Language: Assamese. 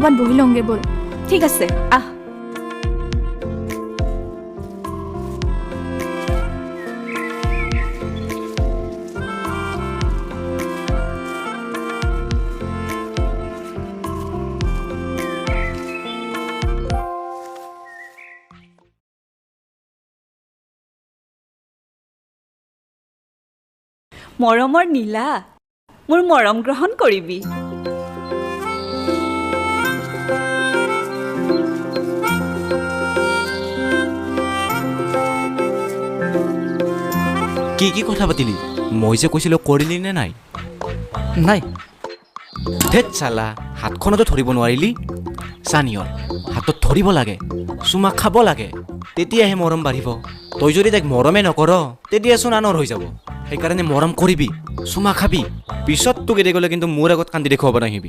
ক'ৰবাত বহি লওঁগে ব'ল। ঠিক আছে আহ। মৰমৰ নীলা, মোৰ মৰম গ্ৰহণ কৰিবি। কি কি কথা পাতিলি? মই যে কৈছিলোঁ কৰিলি নে নাই? নাই। ধেত চালা, হাতখনতো ধৰিব নোৱাৰিলি? চানিয়ৰ হাতত ধৰিব লাগে, চুমা খাব লাগে, তেতিয়াহে মৰম বাঢ়িব। তই যদি তাইক মৰমে নকৰ তেতিয়াচোন আনৰ হৈ যাব। সেইকাৰণে মৰম কৰিবি, চুমা খাবি। পিছত তোক এৰি গ'লে কিন্তু মোৰ আগত কান্দি দেখুৱাব নাহিবি।